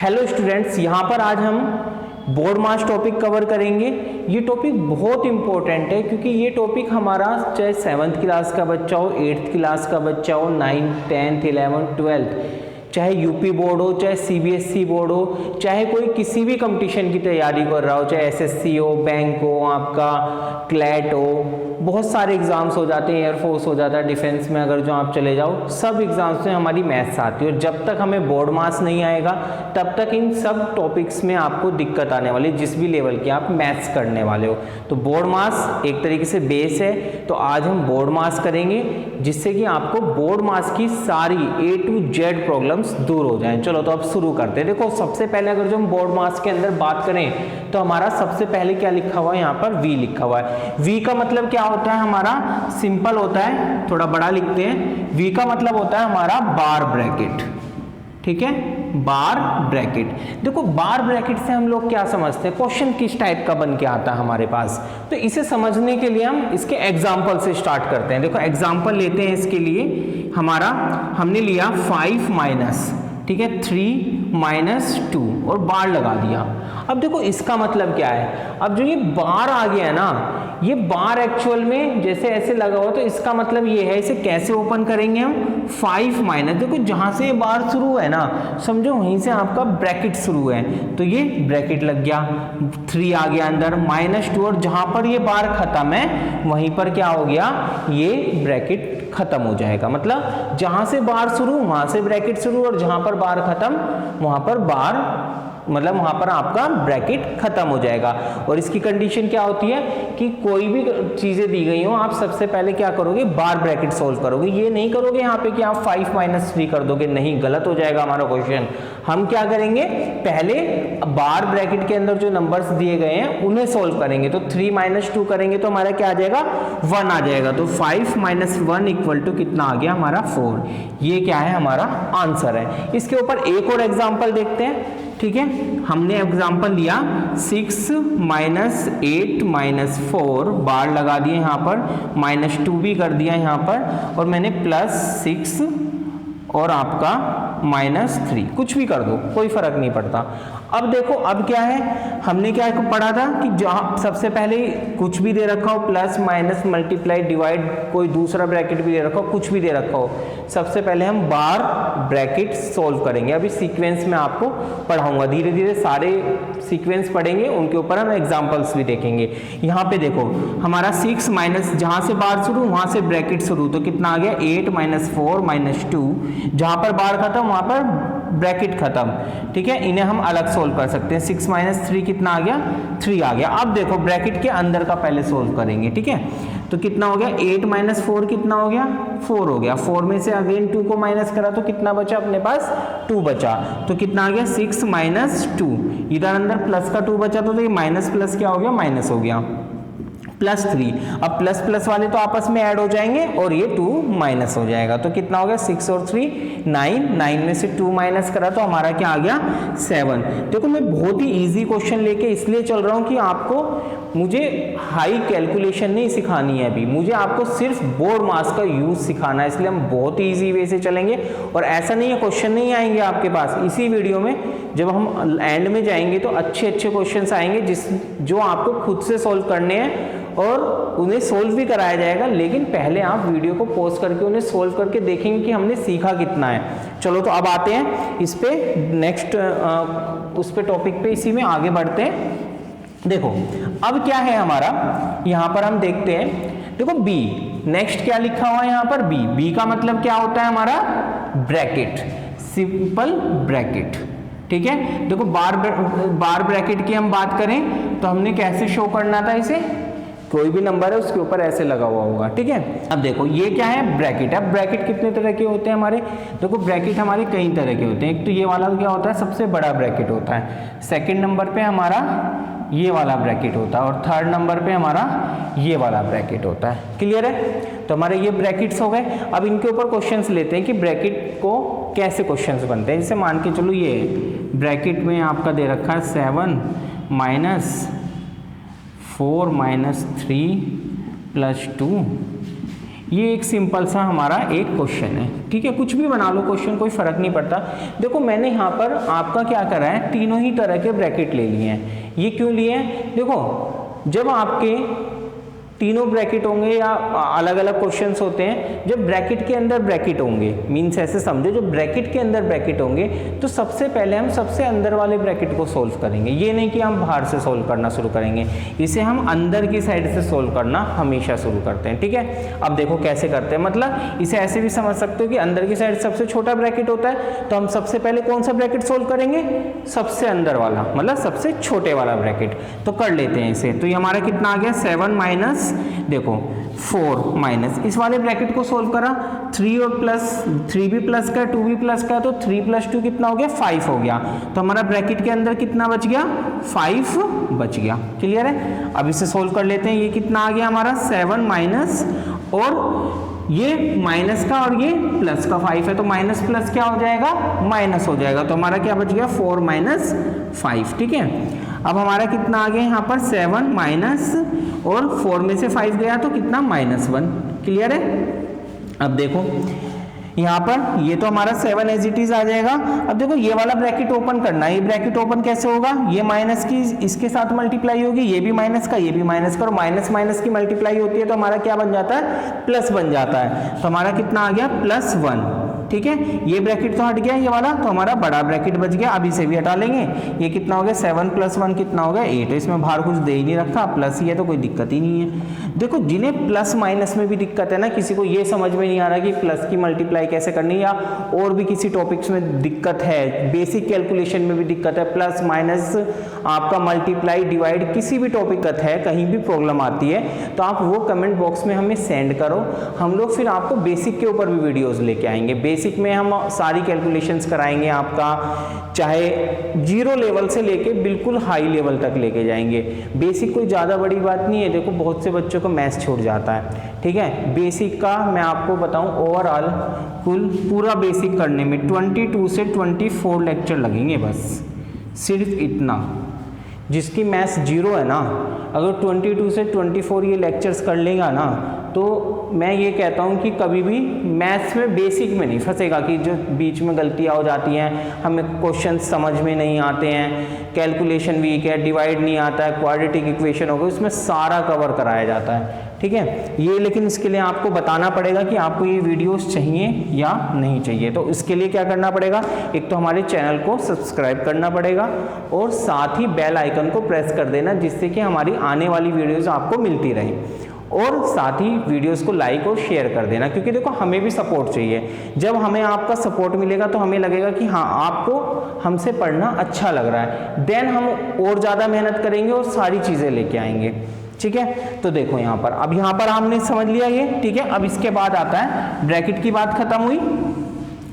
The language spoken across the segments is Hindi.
हेलो स्टूडेंट्स, यहाँ पर आज हम बोर्ड मास टॉपिक कवर करेंगे। ये टॉपिक बहुत इंपॉर्टेंट है क्योंकि ये टॉपिक हमारा चाहे 7th क्लास का बच्चा हो, 8th क्लास का बच्चा हो, 9th, 10th, 11th, 12th, चाहे यूपी बोर्ड हो, चाहे सीबीएसई बोर्ड हो, चाहे कोई किसी भी कंपटीशन की तैयारी कर रहा हो, चाहे एसएससी हो, बैंक हो, आपका क्लैट हो, बहुत सारे एग्जाम्स हो जाते हैं, एयरफोर्स हो जाता है, डिफेंस में अगर जो आप चले जाओ, सब एग्जाम्स में हमारी मैथ्स आती है। और जब तक हमें बोर्ड मास नहीं आएगा तब तक इन सब टॉपिक्स में आपको दिक्कत आने वाली, जिस भी लेवल की आप मैथ्स करने वाले हो। तो बोर्ड मास एक तरीके से बेस है, तो आज हम बोर्ड मास करेंगे जिससे कि आपको बोर्ड मास की सारी A to Z प्रॉब्लम्स दूर हो जाएं। चलो तो अब शुरू करते हैं। देखो, सबसे पहले अगर जो हम बोर्ड मास के अंदर बात करें तो हमारा सबसे पहले क्या लिखा हुआ है, यहाँ पर V लिखा हुआ है। V का मतलब क्या होता है, हमारा सिंपल होता है, थोड़ा बड़ा लिखते हैं। V का मतलब होता है हमारा बार ब्रैकेट, ठीक है, बार ब्रैकेट। देखो, बार ब्रैकेट से हम लोग क्या समझते हैं, क्वेश्चन किस टाइप का बन के आता है हमारे पास। तो इसे समझने के लिए हम इसके एग्जाम्पल से स्टार्ट करते हैं। देखो, एग्जाम्पल लेते हैं इसके लिए। हमारा हमने लिया 5 माइनस, ठीक है, 3 माइनस 2 और बार लगा दिया। अब देखो इसका मतलब क्या है, अब जो ये बार आ गया है ना, ये बार एक्चुअल में जैसे ऐसे लगा हुआ, तो इसका मतलब ये है, इसे कैसे ओपन करेंगे हम, 5 माइनस, देखो जहां से ये बार शुरू है ना, समझो वहीं से आपका ब्रैकेट शुरू है, तो ये ब्रैकेट लग गया, 3 आ गया अंदर, -2, और जहां पर ये बार खत्म है वहीं पर क्या हो गया, ये ब्रैकेट खत्म हो जाएगा। मतलब जहां से बार शुरू वहां से ब्रैकेट शुरू, और जहां पर बार खत्म वहां पर बार, मतलब वहां पर आपका ब्रैकेट खत्म हो जाएगा। और इसकी कंडीशन क्या होती है कि कोई भी चीजें दी गई हो, आप सबसे पहले क्या करोगे, बार ब्रैकेट सोल्व करोगे। ये नहीं करोगे यहाँ पे कि आप 5 माइनस 3 कर दोगे, नहीं, गलत हो जाएगा हमारा क्वेश्चन। हम क्या करेंगे, पहले बार ब्रैकेट के अंदर जो नंबर्स दिए गए हैं उन्हें सोल्व करेंगे। तो 3 माइनस 2 करेंगे तो हमारा क्या आ जाएगा, 1 आ जाएगा। तो 5 माइनस 1 इक्वल टू कितना आ गया, हमारा 4। ये क्या है, हमारा आंसर है। इसके ऊपर एक और एग्जाम्पल देखते हैं, ठीक है। हमने एग्जाम्पल लिया 6 माइनस 8 माइनस 4, बार लगा दिए यहाँ पर, -2 भी कर दिया यहाँ पर, और मैंने +6 और आपका -3, कुछ भी कर दो, कोई फर्क नहीं पड़ता। अब देखो, अब क्या है, हमने क्या पढ़ा था कि जहां सबसे पहले कुछ भी दे रखा हो, प्लस माइनस मल्टीप्लाई डिवाइड, कोई दूसरा ब्रैकेट भी दे रखा हो, कुछ भी दे रखा हो, सबसे पहले हम बार ब्रैकेट सोल्व करेंगे। अभी सीक्वेंस में आपको पढ़ाऊंगा, धीरे धीरे सारे सीक्वेंस पढ़ेंगे, उनके ऊपर हम एग्जाम्पल्स भी देखेंगे। यहाँ पे देखो, हमारा 6 माइनस, जहां से बार शुरू वहां से ब्रैकेट शुरू, तो कितना आ गया, 8 माइनस 4 माइनस 2, जहां पर बार खत्म वहां पर ब्रैकेट खत्म, ठीक है। इन्हें हम अलग सोल्व कर सकते हैं। 6 माइनस 3 कितना आ गया, 3 आ गया। अब देखो ब्रैकेट के अंदर का पहले सोल्व करेंगे, ठीक है। तो कितना हो गया, 8 माइनस 4 कितना हो गया, 4 हो गया। 4 में से अगेन 2 को माइनस करा तो कितना बचा अपने पास, 2 बचा। तो कितना आ गया, 6 माइनस 2, इधर अंदर प्लस का 2 बचा, तो ये माइनस प्लस क्या हो गया, माइनस हो गया, +3। अब प्लस प्लस वाले तो आपस में ऐड हो जाएंगे और ये 2 माइनस हो जाएगा। तो कितना हो गया, 6 और 3 9, 9 में से 2 माइनस करा तो हमारा क्या आ गया, 7। देखो, मैं बहुत ही इजी क्वेश्चन लेके इसलिए चल रहा हूँ कि आपको, मुझे हाई कैलकुलेशन नहीं सिखानी है अभी, मुझे आपको सिर्फ बोर्ड मास का यूज सिखाना है, इसलिए हम बहुत ही इजी वे से चलेंगे। और ऐसा नहीं है क्वेश्चन नहीं आएंगे आपके पास, इसी वीडियो में जब हम एंड में जाएंगे तो अच्छे अच्छे क्वेश्चंस आएंगे जो आपको खुद से सोल्व करने हैं, और उन्हें सोल्व भी कराया जाएगा। लेकिन पहले आप वीडियो को पॉज करके उन्हें सोल्व करके देखेंगे कि हमने सीखा कितना है। चलो तो अब आते हैं इस पे, नेक्स्ट उस पे टॉपिक पे, इसी में आगे बढ़ते हैं। देखो अब क्या है हमारा, यहाँ पर हम देखते हैं, देखो B, नेक्स्ट क्या लिखा हुआ है यहाँ पर, B का मतलब क्या होता है, हमारा ब्रैकेट, सिंपल ब्रैकेट, ठीक है। देखो बार ब्रैकेट की हम बात करें तो हमने कैसे शो करना था इसे, कोई भी नंबर है उसके ऊपर ऐसे लगा हुआ होगा, ठीक है। अब देखो ये क्या है, ब्रैकेट। अब ब्रैकेट कितने तरह के होते हैं हमारे, देखो ब्रैकेट हमारे कई तरह के होते हैं। एक तो ये वाला क्या होता है, सबसे बड़ा ब्रैकेट होता है। सेकंड नंबर पे हमारा ये वाला ब्रैकेट होता है, और थर्ड नंबर पे हमारा ये वाला ब्रैकेट होता है। क्लियर है, तो हमारे ये ब्रैकेट्स हो गए। अब इनके ऊपर क्वेश्चंस लेते हैं कि ब्रैकेट को कैसे क्वेश्चंस बनते हैं। जैसे मान के चलो, ये ब्रैकेट में आपका दे रखा है 7 माइनस 4 माइनस 3 प्लस 2, ये एक सिंपल सा हमारा एक क्वेश्चन है, ठीक है, कुछ भी बना लो क्वेश्चन, कोई फर्क नहीं पड़ता। देखो मैंने यहाँ पर आपका क्या करा है, तीनों ही तरह के ब्रैकेट ले लिए हैं। ये क्यों लिए हैं, देखो जब आपके तीनों ब्रैकेट होंगे या अलग अलग क्वेश्चंस होते हैं, जब ब्रैकेट के अंदर ब्रैकेट होंगे, मीन्स ऐसे समझो जब ब्रैकेट के अंदर ब्रैकेट होंगे तो सबसे पहले हम सबसे अंदर वाले ब्रैकेट को सोल्व करेंगे। ये नहीं कि हम बाहर से सोल्व करना शुरू करेंगे, इसे हम अंदर की साइड से सोल्व करना हमेशा शुरू करते हैं, ठीक है। अब देखो कैसे करते हैं, मतलब इसे ऐसे भी समझ सकते हो कि अंदर की साइड सबसे छोटा ब्रैकेट होता है, तो हम सबसे पहले कौन सा ब्रैकेट सोल्व करेंगे, सबसे अंदर वाला, मतलब सबसे छोटे वाला ब्रैकेट। तो कर लेते हैं इसे। तो ये हमारा कितना आ गया, 7 माइनस देखो 4 माइनस इस वाले ब्रैकेट को सोल्व करा, 3 और प्लस 3 भी प्लस का 2 भी प्लस का, तो 3 प्लस 2 कितना हो गया, 5 हो गया। तो हमारा ब्रैकेट के अंदर कितना बच गया, 5 बच गया। क्लियर है। अब इसे सोल्व कर लेते हैं। ये कितना आ गया हमारा 7 माइनस, और ये माइनस का और ये प्लस का 5 है, तो माइनस प्लस क्या हो जाएगा, माइनस हो जाएगा। तो हमारा क्या बच गया, 4 माइनस 5, ठीक है। अब हमारा कितना आ गया यहाँ पर 7 माइनस, और 4 में से 5 गया तो कितना, -1। क्लियर है। अब देखो यहाँ पर ये तो हमारा 7 एज इट इज आ जाएगा। अब देखो ये वाला ब्रैकेट ओपन करना है, ये ब्रैकेट ओपन कैसे होगा, ये माइनस की इसके साथ मल्टीप्लाई होगी, ये भी माइनस का ये भी माइनस का, और माइनस माइनस की मल्टीप्लाई होती है तो हमारा क्या बन जाता है, प्लस बन जाता है। तो हमारा कितना आ गया, +1, ठीक है। ये ब्रैकेट तो हट गया ये वाला, तो हमारा बड़ा ब्रैकेट बच गया। अब इसे भी हटा लेंगे। ये कितना हो गया, 7 + 1 कितना हो गया, 8। इसमें बाहर कुछ दे ही नहीं रखा, प्लस ही है तो कोई दिक्कत ही नहीं है। देखो जिन्हें प्लस माइनस में भी दिक्कत है ना, किसी को ये समझ में नहीं आ रहा कि प्लस की मल्टीप्लाई कैसे करनी, या और भी किसी टॉपिक्स में दिक्कत है, बेसिक कैलकुलेशन में भी दिक्कत है, प्लस माइनस आपका मल्टीप्लाई डिवाइड किसी भी टॉपिक का है, कहीं भी प्रॉब्लम आती है, तो आप वो कमेंट बॉक्स में हमें सेंड करो। हम लोग फिर आपको बेसिक के ऊपर भी वीडियोज़ लेके आएंगे। बेसिक में हम सारी कैलकुलेशंस कराएंगे आपका, चाहे 0 लेवल से लेके बिल्कुल हाई लेवल तक लेके जाएंगे। बेसिक कोई ज़्यादा बड़ी बात नहीं है। देखो बहुत से बच्चों को मैथ्स छूट जाता है, ठीक है। बेसिक का मैं आपको बताऊं, ओवरऑल पूरा बेसिक करने में 22 से 24 लेक्चर लगेंगे बस, सिर्फ इतना। जिसकी मैथ्स 0 है ना, अगर 22 से 24 ये लेक्चर्स कर लेगा ना, तो मैं ये कहता हूँ कि कभी भी मैथ्स में बेसिक में नहीं फंसेगा, कि जो बीच में गलतियाँ हो जाती हैं, हमें क्वेश्चन समझ में नहीं आते हैं, कैलकुलेशन वीक है, डिवाइड नहीं आता है, क्वाड्रेटिक इक्वेशन हो गई, उसमें सारा कवर कराया जाता है, ठीक है। ये लेकिन इसके लिए आपको बताना पड़ेगा कि आपको ये वीडियोस चाहिए या नहीं चाहिए। तो इसके लिए क्या करना पड़ेगा, एक तो हमारे चैनल को सब्सक्राइब करना पड़ेगा, और साथ ही बेल आइकन को प्रेस कर देना, जिससे कि हमारी आने वाली वीडियोस आपको मिलती रहे, और साथ ही वीडियोस को लाइक और शेयर कर देना, क्योंकि देखो हमें भी सपोर्ट चाहिए। जब हमें आपका सपोर्ट मिलेगा तो हमें लगेगा कि हाँ आपको हमसे पढ़ना अच्छा लग रहा है, देन हम और ज़्यादा मेहनत करेंगे और सारी चीज़ें लेके आएंगे, ठीक है। तो देखो यहाँ पर, अब यहाँ पर हमने समझ लिया ये, ठीक है। अब इसके बाद आता है ब्रैकेट की बात खत्म हुई,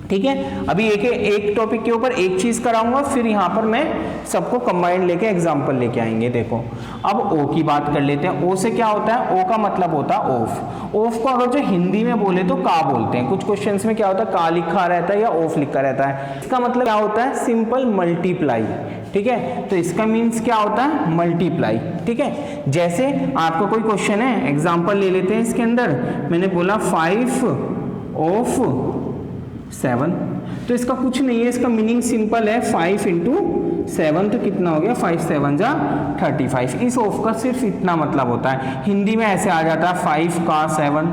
ठीक है। अभी एक टॉपिक के ऊपर एक चीज कराऊंगा, फिर यहाँ पर मैं सबको कंबाइंड लेके एग्जांपल लेके आएंगे। देखो अब ओ की बात कर लेते हैं। ओ से क्या होता है, ओ का मतलब होता है ऑफ। ऑफ को अगर जो हिंदी में बोले तो का बोलते हैं। कुछ क्वेश्चंस में क्या होता है, का लिखा रहता है या ऑफ लिखा रहता है। इसका मतलब क्या होता है, सिंपल मल्टीप्लाई, ठीक है। तो इसका मीन्स क्या होता है, मल्टीप्लाई, ठीक है। जैसे आपका कोई क्वेश्चन है, एग्जाम्पल ले लेते हैं। इसके अंदर मैंने बोला 5 ऑफ 7, तो इसका कुछ नहीं है, इसका मीनिंग सिंपल है, 5 × 7 तो कितना हो गया, 5 × 7 = 35। इस ऑफ का सिर्फ इतना मतलब होता है। हिंदी में ऐसे आ जाता है 5 का 7,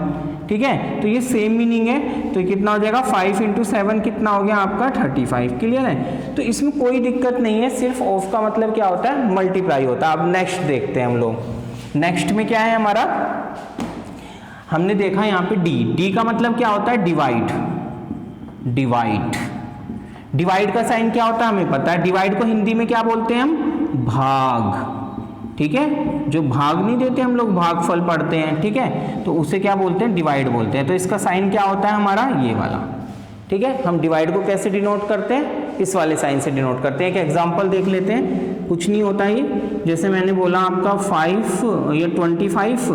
ठीक है। तो ये सेम मीनिंग है। तो कितना हो जाएगा, 5 × 7 कितना हो गया आपका 35। क्लियर है। तो इसमें कोई दिक्कत नहीं है, सिर्फ ऑफ का मतलब क्या होता है, मल्टीप्लाई होता है। अब नेक्स्ट देखते हैं हम लोग। नेक्स्ट में क्या है हमारा, हमने देखा यहाँ पे डी का मतलब क्या होता है, डिवाइड। डिवाइड का साइन क्या होता है हमें पता है। डिवाइड को हिंदी में क्या बोलते हैं हम, भाग, ठीक है। जो भाग नहीं देते हम लोग, भागफल पढ़ते हैं, ठीक है, तो उसे क्या बोलते हैं, डिवाइड बोलते हैं। तो इसका साइन क्या होता है हमारा, ये वाला, ठीक है। हम डिवाइड को कैसे डिनोट करते हैं, इस वाले साइन से डिनोट करते हैं। एक एग्जांपल देख लेते हैं। कुछ नहीं होता ये, जैसे मैंने बोला आपका 5 या 25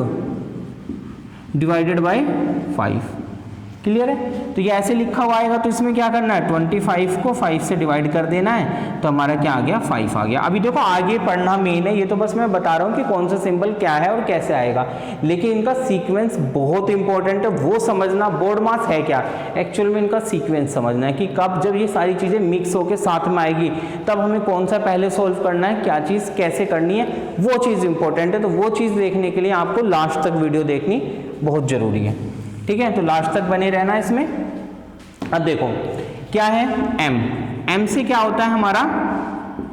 डिवाइडेड बाय 5, क्लियर है। तो ये ऐसे लिखा हुआ आएगा, तो इसमें क्या करना है, 25 को 5 से डिवाइड कर देना है, तो हमारा क्या आ गया, 5 आ गया। अभी देखो आगे पढ़ना मेन है, ये तो बस मैं बता रहा हूँ कि कौन सा सिंबल क्या है और कैसे आएगा, लेकिन इनका सीक्वेंस बहुत इंपॉर्टेंट है, वो समझना। बोर्ड मास है क्या, एक्चुअल में इनका सीक्वेंस समझना है कि कब जब ये सारी चीजें मिक्स होकर साथ में आएगी तब हमें कौन सा पहले सोल्व करना है, क्या चीज कैसे करनी है, वो चीज इंपॉर्टेंट है। तो वो चीज देखने के लिए आपको लास्ट तक वीडियो देखनी बहुत जरूरी है, ठीक है। तो लास्ट तक बने रहना इसमें। अब देखो क्या है, m से क्या होता है हमारा,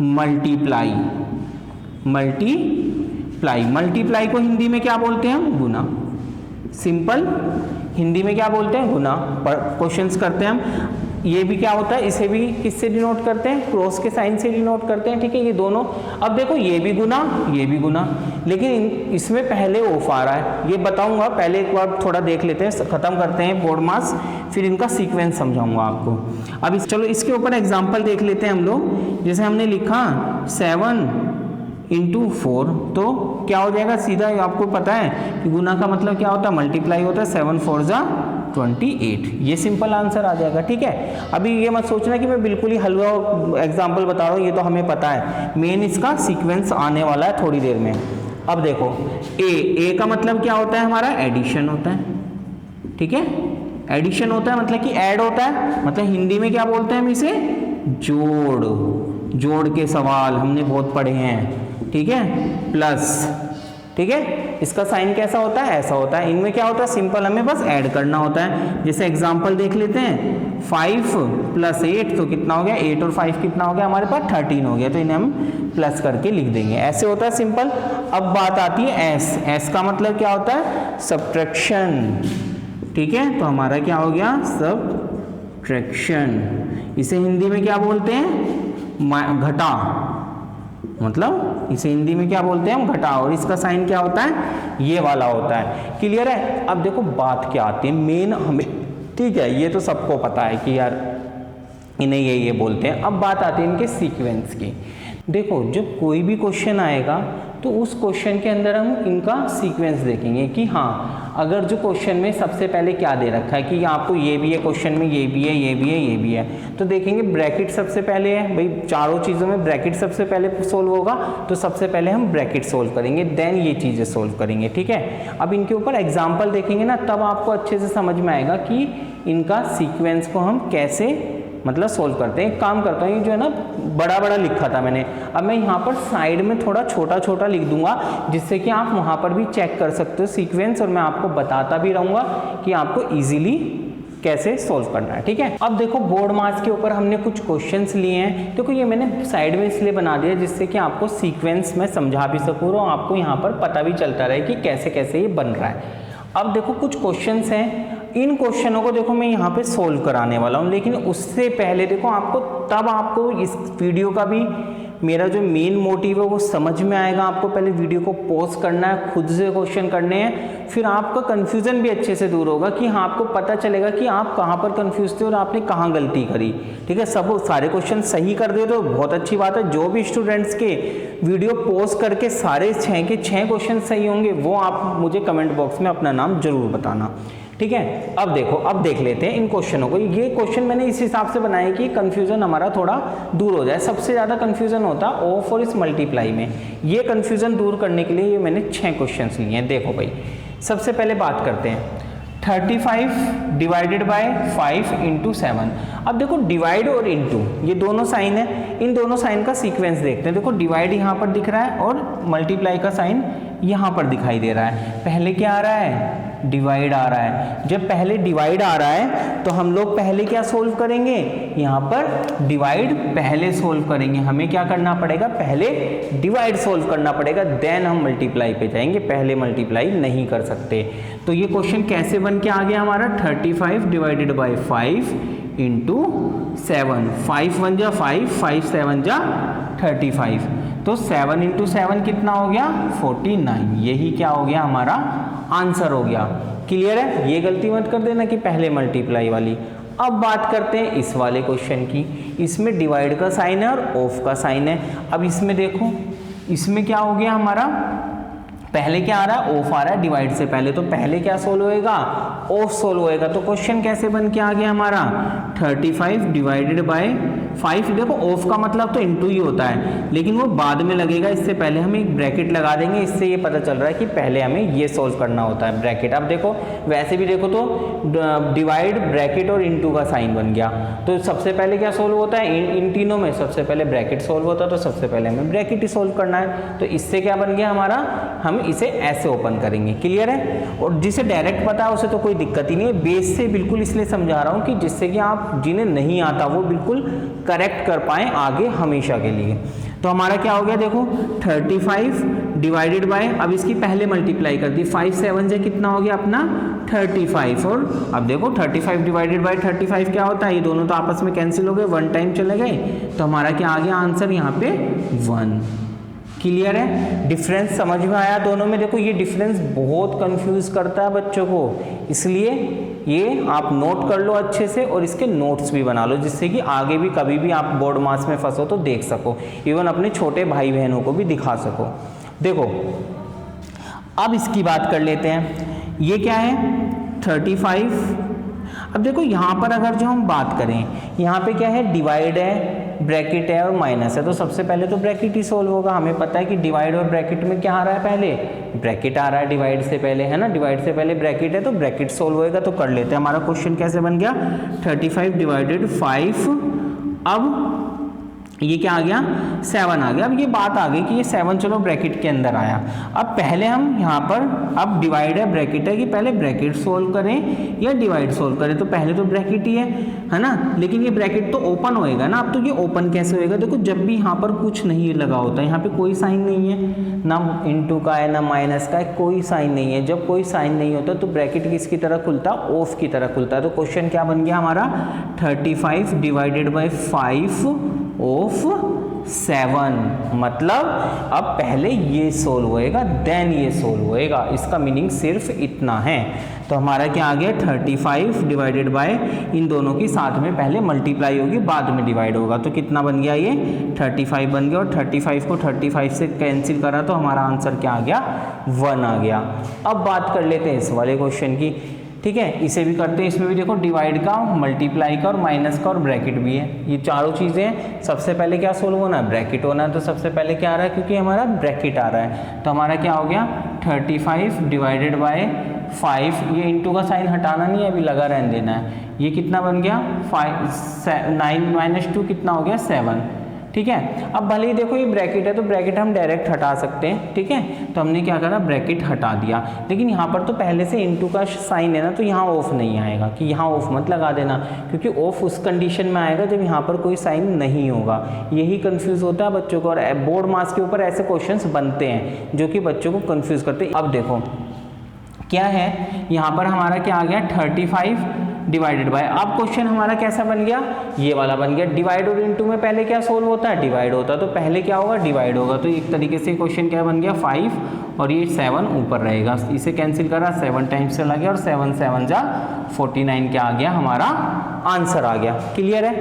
मल्टीप्लाई। मल्टीप्लाई को हिंदी में क्या बोलते हैं हम, गुना। सिंपल हिंदी में क्या बोलते हैं, गुना। क्वेश्चंस करते हैं हम, ये भी क्या होता है, इसे भी किससे डिनोट करते हैं, क्रॉस के साइन से डिनोट करते हैं, ठीक है। ये दोनों, अब देखो ये भी गुना, ये भी गुना, लेकिन इसमें पहले ऑफ आ रहा है, ये बताऊंगा। पहले एक बार थोड़ा देख लेते हैं, खत्म करते हैं बोर्ड मास, फिर इनका सीक्वेंस समझाऊंगा आपको। अब चलो इसके ऊपर एग्जाम्पल देख लेते हैं हम लोग। जैसे हमने लिखा 7 × 4, तो क्या हो जाएगा, सीधा आपको पता है कि गुना का मतलब क्या होता है, मल्टीप्लाई होता है। 7 4 जा 28, ये सिंपल आंसर आ जाएगा, ठीक है। अभी ये मत सोचना कि मैं बिल्कुल ही हलवा एग्जाम्पल बता रहा हूँ, ये तो हमें पता है, मेन इसका सीक्वेंस आने वाला है थोड़ी देर में। अब देखो ए का मतलब क्या होता है हमारा, एडिशन होता है, ठीक है। एडिशन होता है मतलब कि ऐड होता है, मतलब हिंदी में क्या बोलते हैं हम इसे, जोड़ के सवाल हमने बहुत पढ़े हैं, ठीक है। प्लस, ठीक है, इसका साइन कैसा होता है, ऐसा होता है। इनमें क्या होता है, सिंपल हमें बस ऐड करना होता है। जैसे एग्जांपल देख लेते हैं, 5 + 8 तो कितना हो गया, 8 और 5 कितना हो गया हमारे पास, 13 हो गया, तो इन्हें हम प्लस करके लिख देंगे, ऐसे होता है सिंपल। अब बात आती है एस का मतलब क्या होता है, सब्ट्रैक्शन, ठीक है। तो हमारा क्या हो गया, सब्ट्रैक्शन। इसे हिंदी में क्या बोलते हैं, घटा, मतलब इसे हिंदी में क्या बोलते हैं हम, घटा, और इसका साइन क्या होता है, ये वाला होता है। क्लियर है। अब देखो बात क्या आती है मेन हमें, ठीक है, ये तो सबको पता है कि यार इन्हें ये बोलते हैं। अब बात आती है इनके सीक्वेंस की। देखो जब कोई भी क्वेश्चन आएगा तो उस क्वेश्चन के अंदर हम इनका सीक्वेंस देखेंगे कि हाँ, अगर जो क्वेश्चन में सबसे पहले क्या दे रखा है कि आपको ये भी है, क्वेश्चन में ये भी है, ये भी है, ये भी है, तो देखेंगे ब्रैकेट सबसे पहले है, भाई चारों चीज़ों में ब्रैकेट सबसे पहले सोल्व होगा, तो सबसे पहले हम ब्रैकेट सोल्व करेंगे, देन ये चीज़ें सोल्व करेंगे, ठीक है। अब इनके ऊपर एग्जाम्पल देखेंगे ना, तब आपको अच्छे से समझ में आएगा कि इनका सीक्वेंस को हम कैसे मतलब सोल्व करते हैं। एक काम करता हूँ, ये जो है ना बड़ा बड़ा लिखा था मैंने, अब मैं यहाँ पर साइड में थोड़ा छोटा छोटा लिख दूंगा, जिससे कि आप वहाँ पर भी चेक कर सकते हो सीक्वेंस, और मैं आपको बताता भी रहूँगा कि आपको इजीली कैसे सोल्व करना है, ठीक है। अब देखो बोर्ड मास के ऊपर हमने कुछ क्वेश्चंस लिए हैं, देखो ये मैंने साइड में इसलिए बना दिया जिससे कि आपको सीक्वेंस में समझा भी सकूँ और आपको यहाँ पर पता भी चलता रहे कि कैसे कैसे ये बन रहा है। अब देखो कुछ क्वेश्चंस हैं, इन क्वेश्चनों को देखो मैं यहाँ पे सोल्व कराने वाला हूँ, लेकिन उससे पहले देखो आपको इस वीडियो का भी मेरा जो मेन मोटिव है वो समझ में आएगा। आपको पहले वीडियो को पॉज करना है, खुद से क्वेश्चन करने हैं, फिर आपका कंफ्यूजन भी अच्छे से दूर होगा कि हाँ, आपको पता चलेगा कि आप कहाँ पर कंफ्यूज थे और आपने कहाँ गलती करी, ठीक है। सब सारे क्वेश्चन सही कर दे तो बहुत अच्छी बात है। जो भी स्टूडेंट्स के वीडियो पॉज करके सारे 6 के 6 क्वेश्चन सही होंगे, वो आप मुझे कमेंट बॉक्स में अपना नाम जरूर बताना, ठीक है। अब देखो, अब देख लेते हैं इन क्वेश्चनों को। ये क्वेश्चन मैंने इस हिसाब से बनाए कि कंफ्यूजन हमारा थोड़ा दूर हो जाए। सबसे ज़्यादा कंफ्यूजन होता है ऑफ और इस मल्टीप्लाई में, ये कंफ्यूजन दूर करने के लिए ये मैंने 6 क्वेश्चंस लिए हैं। देखो भाई, सबसे पहले बात करते हैं 35 / 5 × 7। अब देखो डिवाइड और इनटू ये दोनों साइन है, इन दोनों साइन का सीक्वेंस देखते हैं। देखो डिवाइड यहाँ पर दिख रहा है और मल्टीप्लाई का साइन यहाँ पर दिखाई दे रहा है। पहले क्या आ रहा है, डिवाइड आ रहा है। जब पहले डिवाइड आ रहा है तो हम लोग पहले क्या सोल्व करेंगे, यहाँ पर डिवाइड पहले सोल्व करेंगे। हमें क्या करना पड़ेगा, पहले डिवाइड सोल्व करना पड़ेगा, देन हम मल्टीप्लाई पे जाएंगे, पहले मल्टीप्लाई नहीं कर सकते। तो ये क्वेश्चन कैसे बन के आ गया हमारा, 35 / 5 × 7। 5 1 जा 5, 5 7 जा 35, तो 7 × 7 कितना हो गया, 49। यही क्या हो गया, हमारा आंसर हो गया। क्लियर है, ये गलती मत कर देना कि पहले मल्टीप्लाई वाली। अब बात करते हैं इस वाले क्वेश्चन की। इसमें डिवाइड का साइन है और ऑफ का साइन है। अब इसमें देखो, इसमें क्या हो गया हमारा, पहले क्या आ रहा है, ऑफ आ रहा है डिवाइड से पहले, तो पहले क्या सोल्व होएगा, ऑफ सोल्व होएगा। तो क्वेश्चन कैसे बन के आ गया हमारा 35 डिवाइडेड बाय 5। देखो ऑफ का मतलब तो इनटू ही होता है, लेकिन वो बाद में लगेगा, इससे पहले हम एक ब्रैकेट लगा देंगे। इससे ये पता चल रहा है कि पहले हमें ये सोल्व करना होता है ब्रैकेट। अब देखो वैसे भी देखो तो डिवाइड ब्रैकेट और इनटू का साइन बन गया, तो सबसे पहले क्या सोल्व होता है, इन तीनों में सबसे पहले ब्रैकेट सोल्व होता है, तो सबसे पहले हमें ब्रैकेट ही सोल्व करना है। तो इससे क्या बन गया हमारा, हम इसे ऐसे ओपन करेंगे। क्लियर है? और जिसे डायरेक्ट पता है उसे तो कोई दिक्कत ही नहीं है, बेस से बिल्कुल इसलिए समझा रहा हूँ कि जिससे कि आप जिन्हें नहीं आता वो बिल्कुल करेक्ट कर पाए आगे हमेशा के लिए। तो हमारा क्या हो गया, देखो 35 डिवाइडेड बाय, अब इसकी पहले मल्टीप्लाई कर दी, 5 7 से कितना हो गया अपना 35। और अब देखो 35 डिवाइडेड बाय 35 क्या होता है, ये दोनों तो आपस में कैंसिल हो गए, 1 टाइम चले गए, तो हमारा क्या आ गया आंसर यहाँ पे 1। क्लियर है? डिफरेंस समझ में आया दोनों में? देखो ये डिफरेंस बहुत कंफ्यूज करता है बच्चों को, इसलिए ये आप नोट कर लो अच्छे से और इसके नोट्स भी बना लो, जिससे कि आगे भी कभी भी आप बोर्ड मास में फंसो तो देख सको, इवन अपने छोटे भाई बहनों को भी दिखा सको। देखो अब इसकी बात कर लेते हैं, ये क्या है 35। अब देखो यहाँ पर अगर जो हम बात करें, यहाँ पे क्या है, डिवाइड है, ब्रैकेट है और माइनस है, तो सबसे पहले तो ब्रैकेट ही सोल्व होगा। हमें पता है कि डिवाइड और ब्रैकेट में क्या आ रहा है, पहले ब्रैकेट आ रहा है डिवाइड से पहले, है ना, डिवाइड से पहले ब्रैकेट है तो ब्रैकेट सोल्व होएगा। तो कर लेते हैं, हमारा क्वेश्चन कैसे बन गया 35 डिवाइडेड 5, अब ये क्या आ गया 7 आ गया। अब ये बात आ गई कि ये 7 चलो ब्रैकेट के अंदर आया, अब पहले हम यहाँ पर, अब डिवाइड है ब्रैकेट है, कि पहले ब्रैकेट सोल्व करें या डिवाइड सोल्व करें, तो पहले तो ब्रैकेट ही है ना, लेकिन ये ब्रैकेट तो ओपन होएगा ना। अब तो ये ओपन कैसे होएगा, देखो जब भी यहाँ पर कुछ नहीं लगा होता है, यहाँ पे कोई साइन नहीं है, ना इनटू का है ना माइनस का है, कोई साइन नहीं है। जब कोई साइन नहीं होता तो ब्रैकेट किसकी तरह खुलता, ऑफ की तरह खुलता है। तो क्वेश्चन क्या बन गया हमारा 35 डिवाइडेड बाई 5 ऑफ 7, मतलब अब पहले ये सोल्व होएगा देन ये सोल्व होएगा, इसका मीनिंग सिर्फ इतना है। तो हमारा क्या आ गया 35 डिवाइडेड बाय, इन दोनों की साथ में पहले मल्टीप्लाई होगी बाद में डिवाइड होगा, तो कितना बन गया ये 35 बन गया, और 35 को 35 से कैंसिल करा तो हमारा आंसर क्या आ गया 1 आ गया। अब बात कर लेते हैं इस वाले क्वेश्चन की, ठीक है, इसे भी करते हैं। इसमें भी देखो डिवाइड का, मल्टीप्लाई का और माइनस का और ब्रैकेट भी है, ये चारों चीज़ें हैं। सबसे पहले क्या सोल्व होना है, ब्रैकेट होना है, तो सबसे पहले क्या आ रहा है, क्योंकि हमारा ब्रैकेट आ रहा है, तो हमारा क्या हो गया 35 डिवाइडेड बाय 5, ये इंटू का साइन हटाना नहीं है, अभी लगा रहने देना है। ये कितना बन गया 9 माइनस 2 कितना हो गया 7, ठीक है। अब भले ही देखो ये ब्रैकेट है तो ब्रैकेट हम डायरेक्ट हटा सकते हैं, ठीक है, तो हमने क्या करा ब्रैकेट हटा दिया, लेकिन यहाँ पर तो पहले से इनटू का साइन है ना, तो यहाँ ऑफ नहीं आएगा, कि यहाँ ऑफ मत लगा देना, क्योंकि ऑफ उस कंडीशन में आएगा जब यहाँ पर कोई साइन नहीं होगा। यही कंफ्यूज होता है बच्चों को, और बोर्ड मार्क्स के ऊपर ऐसे क्वेश्चंस बनते हैं जो कि बच्चों को कंफ्यूज करते हैं। अब देखो क्या है, यहाँ पर हमारा क्या आ गया 35 डिवाइडेड बाय, अब क्वेश्चन हमारा कैसा बन गया, ये वाला बन गया। डिवाइड और इनटू में पहले क्या सोल्व होता है, डिवाइड होता है, तो पहले क्या होगा डिवाइड होगा, तो एक तरीके से क्वेश्चन क्या बन गया 5 और ये 7 ऊपर रहेगा, इसे कैंसिल करा 7 टाइम्स चला गया और 7 7 जा 49 क्या आ गया हमारा आंसर आ गया। क्लियर है?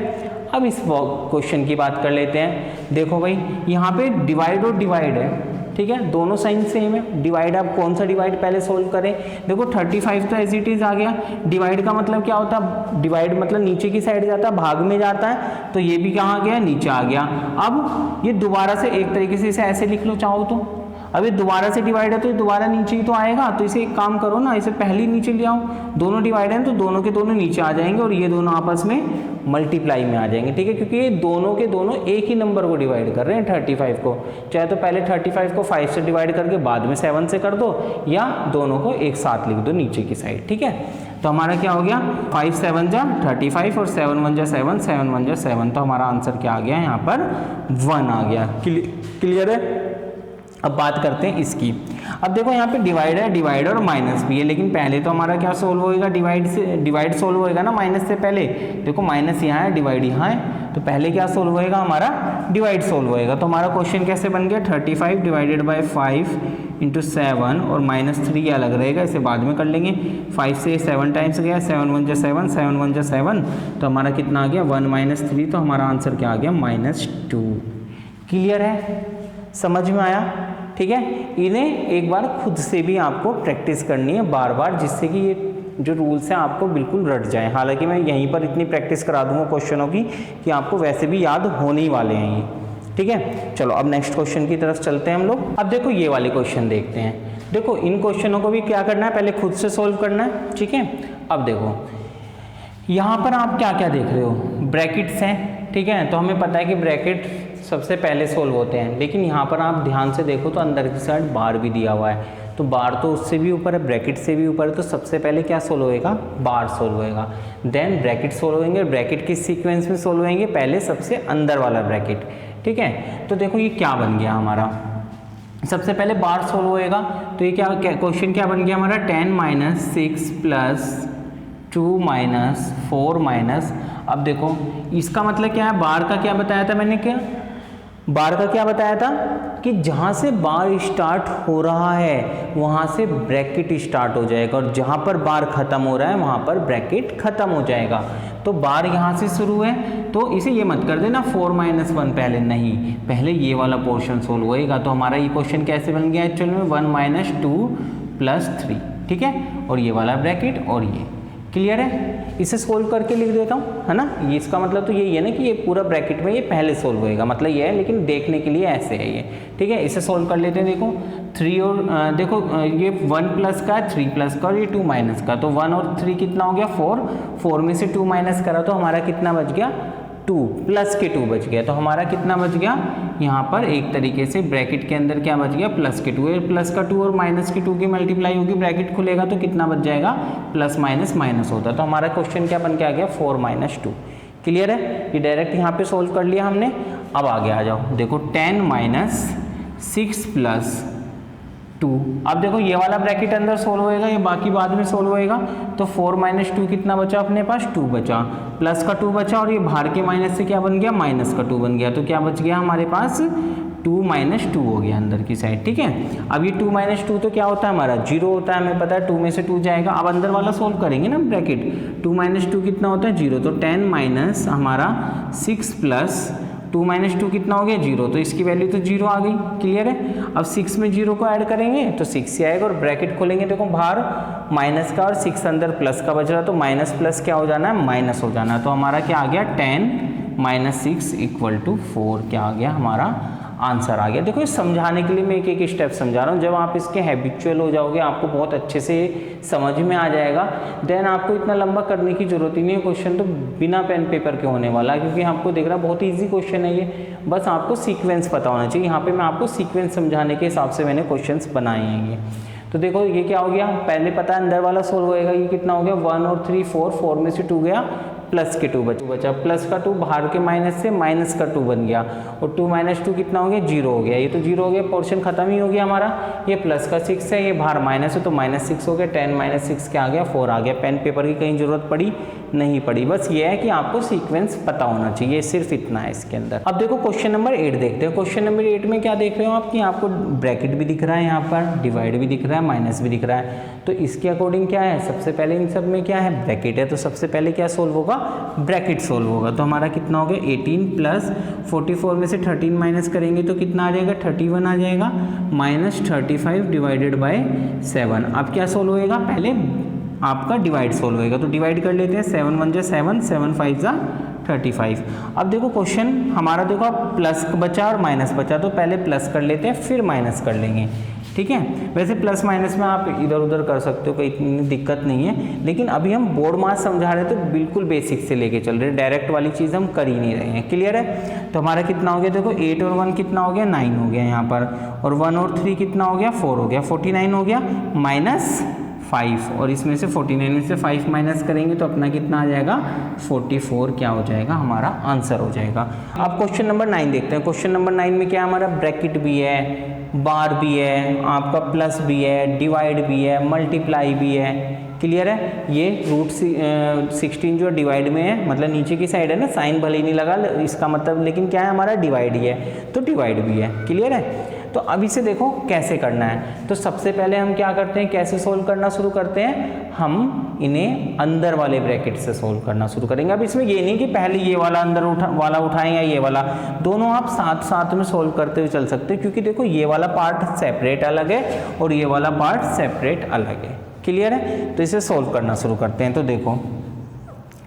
अब इस क्वेश्चन की बात कर लेते हैं। देखो भाई यहाँ पे डिवाइड और डिवाइड है, ठीक है, दोनों साइन सेम है। डिवाइड, आप कौन सा डिवाइड पहले सोल्व करें, देखो 35 तो एज इट इज आ गया। डिवाइड का मतलब क्या होता है, डिवाइड मतलब नीचे की साइड जाता है, भाग में जाता है, तो ये भी कहाँ गया नीचे आ गया। अब ये दोबारा से एक तरीके से इसे ऐसे लिख लो चाहो तो, अब ये दोबारा से डिवाइड है तो ये दोबारा नीचे ही तो आएगा, तो इसे एक काम करो ना, इसे पहले ही नीचे ले आओ, दोनों डिवाइड हैं तो दोनों के दोनों नीचे आ जाएंगे और ये दोनों आपस में मल्टीप्लाई में आ जाएंगे, ठीक है, क्योंकि ये दोनों के दोनों एक ही नंबर को डिवाइड कर रहे हैं 35 को। चाहे तो पहले 35 को 5 से डिवाइड करके बाद में 7 से कर दो, या दोनों को एक साथ लिख दो नीचे की साइड, ठीक है। तो हमारा क्या हो गया 5 7 जा 35 और 7 1 जा 7, 7 1 जा 7, तो हमारा आंसर क्या आ गया यहाँ पर 1 आ गया। क्लियर है? अब बात करते हैं इसकी। अब देखो यहाँ पे डिवाइड है, डिवाइड और माइनस भी है, लेकिन पहले तो हमारा क्या सोल्व होएगा, डिवाइड से, डिवाइड सोल्व होएगा ना माइनस से पहले। देखो माइनस यहाँ है, डिवाइड यहाँ है, तो पहले क्या सोल्व होएगा हमारा डिवाइड सोल्व होएगा। तो हमारा क्वेश्चन कैसे बन गया 35 डिवाइडेड बाय 5 इंटू 7 और -3 अलग रहेगा, इसे बाद में कर लेंगे। 5 से 7 टाइम्स गया, 7 1 जा 7, 7 1 जा 7, तो हमारा कितना आ गया 1 - 3, तो हमारा आंसर क्या आ गया -2। क्लियर है? समझ में आया? ठीक है। इन्हें एक बार खुद से भी आपको प्रैक्टिस करनी है बार बार, जिससे कि ये जो रूल्स हैं आपको बिल्कुल रट जाएं। हालांकि मैं यहीं पर इतनी प्रैक्टिस करा दूंगा क्वेश्चनों की कि आपको वैसे भी याद होने ही वाले हैं ये, ठीक है। चलो अब नेक्स्ट क्वेश्चन की तरफ चलते हैं हम लोग। अब देखो ये वाले क्वेश्चन देखते हैं। देखो इन क्वेश्चनों को भी क्या करना है, पहले खुद से सोल्व करना है, ठीक है। अब देखो यहाँ पर आप क्या क्या देख रहे हो, ब्रैकेट्स हैं, ठीक है। तो हमें पता है कि ब्रैकेट सबसे पहले सोल्व होते हैं, लेकिन यहाँ पर आप ध्यान से देखो तो अंदर की साइड बार भी दिया हुआ है, तो बार तो उससे भी ऊपर है, ब्रैकेट से भी ऊपर है, तो सबसे पहले क्या सोल्व होएगा, बार सोल्व होएगा, देन ब्रैकेट सोल्व होंगे। ब्रैकेट किस सीक्वेंस में सोल्व होंगे, पहले सबसे अंदर वाला ब्रैकेट, ठीक है। तो देखो ये क्या बन गया हमारा, सबसे पहले बार सोल्व होएगा, तो ये क्या क्वेश्चन क्या बन गया हमारा, 10 - 6 + 2 - 4 माइनस, अब देखो इसका मतलब क्या है, बार का क्या बताया था मैंने, क्या बार का क्या बताया था कि जहाँ से बार स्टार्ट हो रहा है वहाँ से ब्रैकेट स्टार्ट हो जाएगा, और जहाँ पर बार खत्म हो रहा है वहाँ पर ब्रैकेट खत्म हो जाएगा। तो बार यहाँ से शुरू है, तो इसे ये मत कर देना 4 - 1 पहले, नहीं, पहले ये वाला पोर्शन सोल्व होएगा। तो हमारा ये क्वेश्चन कैसे बन गया एक्चुअल में, 1 - 2 + 3, ठीक है, और ये वाला ब्रैकेट और ये, क्लियर है। इसे सोल्व करके लिख देता हूँ, है ना। ये इसका मतलब तो यही है ना कि ये पूरा ब्रैकेट में ये पहले सोल्व होएगा, मतलब ये है, लेकिन देखने के लिए ऐसे है ये, ठीक है। इसे सोल्व कर लेते हैं। देखो 3 और देखो ये 1 प्लस का, 3 प्लस का और ये 2 माइनस का, तो 1 और 3 कितना हो गया, 4, 4 में से 2 माइनस करा तो हमारा कितना बच गया, 2 प्लस के 2 बच गया। तो हमारा कितना बच गया यहाँ पर, एक तरीके से ब्रैकेट के अंदर क्या बच गया, प्लस के 2, प्लस का 2 और माइनस के 2 की मल्टीप्लाई होगी, ब्रैकेट खुलेगा तो कितना बच जाएगा, प्लस माइनस माइनस होता है। तो हमारा क्वेश्चन क्या बन के आ गया, 4 - 2, क्लियर है। ये डायरेक्ट यहाँ पे सोल्व कर लिया हमने। अब आगे आ जाओ, देखो 10 - 6 + 2, अब देखो ये वाला ब्रैकेट अंदर सोल्व होएगा, ये बाकी बाद में सोल्व होएगा। तो 4 - 2 कितना बचा अपने पास, 2 बचा, प्लस का 2 बचा, और ये बाहर के माइनस से क्या बन गया, माइनस का 2 बन गया। तो क्या बच गया हमारे पास, 2 - 2 हो गया अंदर की साइड, ठीक है। अब ये 2 - 2 तो क्या होता है हमारा, 0 होता है, हमें पता है 2 में से 2 जाएगा। अब अंदर वाला सोल्व करेंगे ना ब्रैकेट, 2 - 2 कितना होता है, 0, तो 10 - हमारा 6 + 2 - 2 कितना हो गया, 0, तो इसकी वैल्यू तो 0 आ गई, क्लियर है। अब 6 में 0 को ऐड करेंगे तो 6 से आएगा, और ब्रैकेट खोलेंगे, देखो बाहर माइनस का और 6 अंदर प्लस का बच रहा, तो माइनस प्लस क्या हो जाना है, माइनस हो जाना है। तो हमारा क्या आ गया, 10 - 6 = 4, क्या आ गया हमारा आंसर आ गया। देखो इस समझाने के लिए मैं एक एक स्टेप समझा रहा हूँ, जब आप इसके हैबिचुअल हो जाओगे आपको बहुत अच्छे से समझ में आ जाएगा, देन आपको इतना लंबा करने की जरूरत ही नहीं है। क्वेश्चन तो बिना पेन पेपर के होने वाला है, क्योंकि आपको देख रहा बहुत ईजी क्वेश्चन है ये, बस आपको सीक्वेंस पता होना चाहिए। यहाँ पे मैं आपको सीक्वेंस समझाने के हिसाब से मैंने क्वेश्चंस बनाए हैं ये। तो देखो ये क्या हो गया, पहले पता है अंदर वाला सोल्व होएगा, ये कितना हो गया, 1 और 3 4, 4 में से 2 गया, प्लस के 2 बचा, प्लस का 2 बाहर के माइनस से माइनस का 2 बन गया, और 2 - 2 कितना हो गया, 0 हो गया। ये तो 0 हो गया, पोर्शन खत्म ही हो गया हमारा। ये प्लस का 6 है, ये बाहर माइनस है, तो -6 हो गया, 10 - 6 क्या आ गया, 4 आ गया। पेन पेपर की कहीं जरूरत पड़ी नहीं पड़ी, बस ये है कि आपको सीक्वेंस पता होना चाहिए, सिर्फ इतना है इसके अंदर। अब देखो क्वेश्चन नंबर 8 देखते हैं। क्वेश्चन नंबर 8 में क्या देख रहे हो आप, कि आपको ब्रैकेट भी दिख रहा है, यहाँ पर डिवाइड भी दिख रहा है, माइनस भी दिख रहा है। तो इसके अकॉर्डिंग क्या है, सबसे पहले इन सब में क्या है, ब्रैकेट है, तो सबसे पहले क्या सोल्व होगा, ब्रैकेट सोल्व होगा। तो हमारा कितना हो गया, 18 + 44 में से 13 माइनस करेंगे तो कितना आ जाएगा, 31 आ जाएगा, -35 / 7। अब क्या सोल्व होएगा, पहले आपका डिवाइड सोल्व होएगा, तो डिवाइड कर लेते हैं, 7 × 7, 7 × 5 = 35। अब देखो क्वेश्चन हमारा, देखो प्लस बचा और माइनस बचा, तो पहले प्लस कर लेते हैं फिर माइनस कर लेंगे, ठीक है। वैसे प्लस माइनस में आप इधर उधर कर सकते हो, कोई इतनी दिक्कत नहीं है, लेकिन अभी हम बोर्ड मास समझा रहे हैं तो बिल्कुल बेसिक से लेके चल रहे हैं, डायरेक्ट वाली चीज़ हम कर ही नहीं रहे हैं, क्लियर है। तो हमारा कितना हो गया, देखो 8 और 1 कितना हो गया, 9 हो गया यहाँ पर, और 1 और 3 कितना हो गया, 4 हो गया, 49 हो गया, -5, और इसमें से 49 में से 5 माइनस करेंगे तो अपना कितना आ जाएगा, 44 क्या हो जाएगा, हमारा आंसर हो जाएगा। अब क्वेश्चन नंबर 9 देखते हैं। क्वेश्चन नंबर 9 में क्या हमारा, ब्रैकेट भी है, बार भी है, आपका प्लस भी है, डिवाइड भी है, मल्टीप्लाई भी है, क्लियर है। ये √16 जो डिवाइड में है, मतलब नीचे की साइड है ना, साइन भले ही नहीं लगा इसका मतलब, लेकिन क्या है हमारा डिवाइड ही है, तो डिवाइड भी है, क्लियर है। तो अब इसे देखो कैसे करना है। तो सबसे पहले हम क्या करते हैं, कैसे सोल्व करना शुरू करते हैं, हम इन्हें अंदर वाले ब्रैकेट से सोल्व करना शुरू करेंगे। अब इसमें ये नहीं कि पहले ये वाला अंदर वाला उठाएं या ये वाला, दोनों आप साथ साथ में सोल्व करते हुए चल सकते हैं, क्योंकि देखो ये वाला पार्ट सेपरेट अलग है और ये वाला पार्ट सेपरेट अलग है। क्लियर है? तो इसे सोल्व करना शुरू करते हैं। तो देखो,